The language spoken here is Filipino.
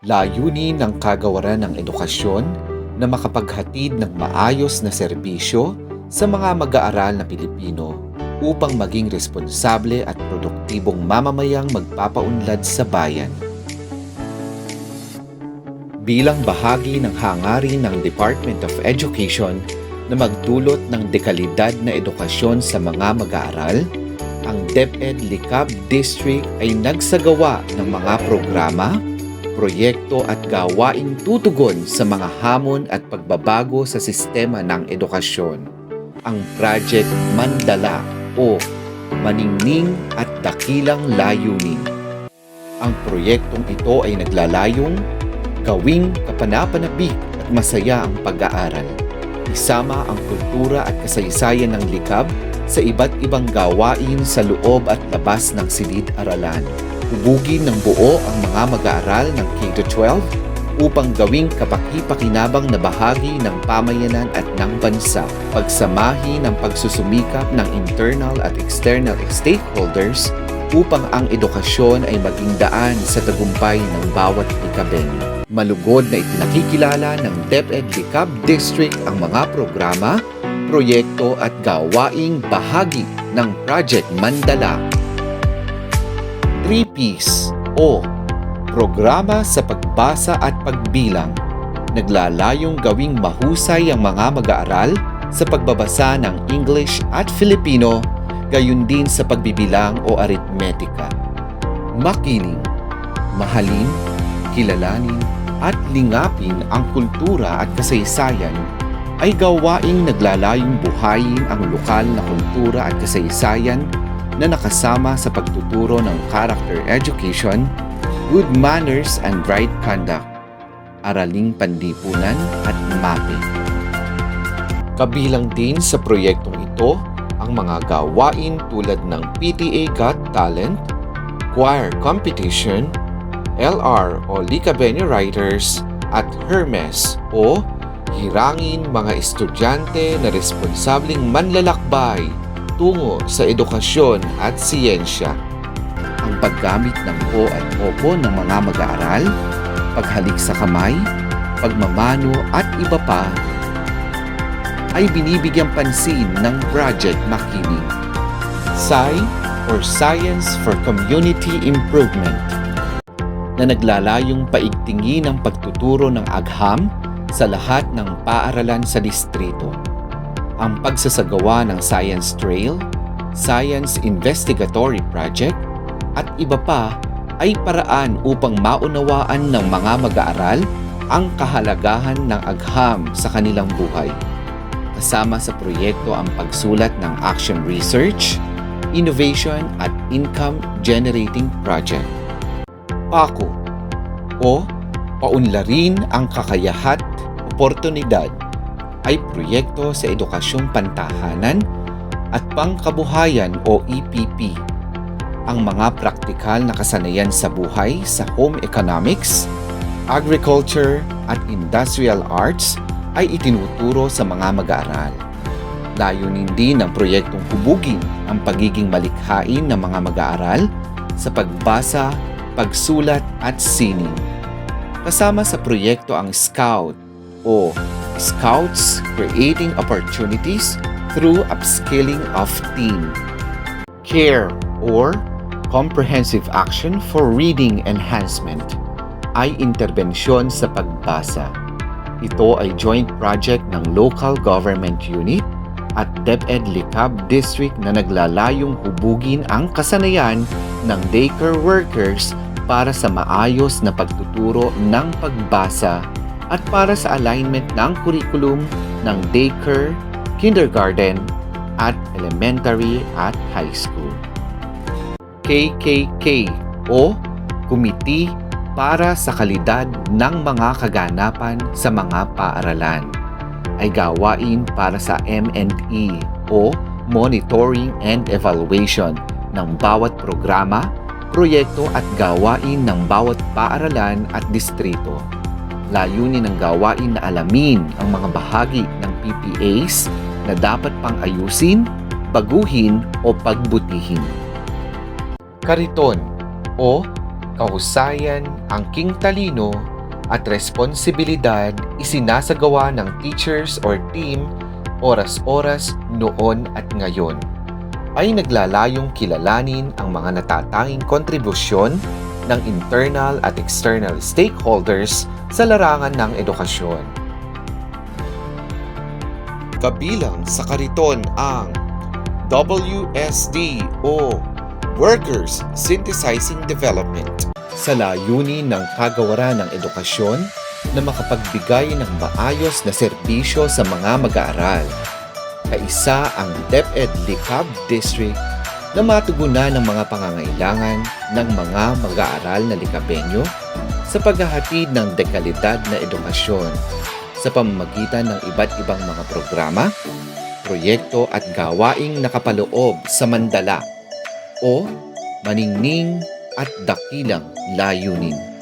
Layunin ng kagawaran ng edukasyon na makapaghatid ng maayos na serbisyo sa mga mag-aaral na Pilipino upang maging responsable at produktibong mamamayang magpapaunlad sa bayan. Bilang bahagi ng hangarin ng Department of Education na magdulot ng dekalidad na edukasyon sa mga mag-aaral, ang DepEd Licab District ay nagsagawa ng mga programa, proyekto at gawaing tutugon sa mga hamon at pagbabago sa sistema ng edukasyon. Ang Project Mandala o Maningning at Dakilang Layunin. Ang proyektong ito ay naglalayong gawing kapanapanabik at masaya ang pag-aaral. Isama ang kultura at kasaysayan ng Licab sa iba't ibang gawain sa loob at labas ng silid-aralan. Hubugin ng buo ang mga mag-aaral ng K-12 upang gawing kapaki-pakinabang na bahagi ng pamayanan at ng bansa. Pagsamahin ang pagsusumikap ng internal at external stakeholders upang ang edukasyon ay maging daan sa tagumpay ng bawat Licabenyo. Malugod na ipinakikilala ng DepEd Licab District ang mga programa, proyekto at gawaing bahagi ng Project Mandala. 3Ps o Programa sa Pagbasa at Pagbilang. Naglalayong gawing mahusay ang mga mag-aaral sa pagbabasa ng English at Filipino, gayon din sa pagbibilang o aritmetika. Makiling, mahalin, kilalanin, at lingapin ang kultura at kasaysayan ay gawaing naglalayong buhayin ang lokal na kultura at kasaysayan na nakasama sa pagtuturo ng character education, good manners and right conduct, araling panlipunan at mapping. Kabilang din sa proyektong ito ang mga gawain tulad ng PTA Got Talent, Choir Competition, LR o Licabenyo Writers at Hermes o Hirangin mga estudyante na responsableng manlalakbay tungo sa edukasyon at siyensya. Ang paggamit ng O at Opo ng mga mag-aaral, paghalik sa kamay, pagmamano at iba pa ay binibigyang pansin ng Project Makiling. SCI or Science for Community Improvement na naglalayong paigtingin ang pagtuturo ng agham sa lahat ng paaralan sa distrito. Ang pagsasagawa ng Science Trail, Science Investigatory Project, at iba pa ay paraan upang maunawaan ng mga mag-aaral ang kahalagahan ng agham sa kanilang buhay. Kasama sa proyekto ang pagsulat ng action research, innovation at income generating project. PACO o Paunlarin ang Kakayahat Oportunidad ay proyekto sa edukasyong pantahanan at pangkabuhayan o EPP. Ang mga praktikal na kasanayan sa buhay sa home economics, agriculture at industrial arts ay itinuturo sa mga mag-aaral. Layunin din ng proyektong hubugin ang pagiging malikhain ng mga mag-aaral sa pagbasa, pagsulat at sining. Kasama sa proyekto ang Scout o Scouts Creating Opportunities through Upskilling of Team. CARE or Comprehensive Action for Reading Enhancement ay interbensyon sa pagbasa. Ito ay joint project ng local government unit at DepEd Licab District na naglalayong hubugin ang kasanayan ng daycare workers para sa maayos na pagtuturo ng pagbasa at para sa alignment ng curriculum ng daycare, kindergarten, at elementary at high school. KKK o Committee para sa Kalidad ng mga Kaganapan sa mga Paaralan ay gawain para sa M&E o Monitoring and Evaluation ng bawat programa, proyekto at gawain ng bawat paaralan at distrito. Layunin ng gawain na alamin ang mga bahagi ng PPAs na dapat pang ayusin, baguhin o pagbutihin. Kariton o Kahusayan, Angking Talino at responsibilidad isinasagawa ng teachers or team oras-oras noon at ngayon ay naglalayong kilalanin ang mga natatanging kontribusyon ng internal at external stakeholders sa larangan ng edukasyon. Kabilang sa kariton ang WSD o Workers Synthesizing Development sa layunin ng kagawaran ng edukasyon na makapagbigay ng maayos na serbisyo sa mga mag-aaral. Kaisa ang DepEd Licab District na matugunan ng mga pangangailangan ng mga mag-aaral na Licabenyo sa paghahatid ng dekalidad na edukasyon sa pamamagitan ng iba't ibang mga programa, proyekto at gawaing nakapaloob sa mandala o maningning at dakilang layunin.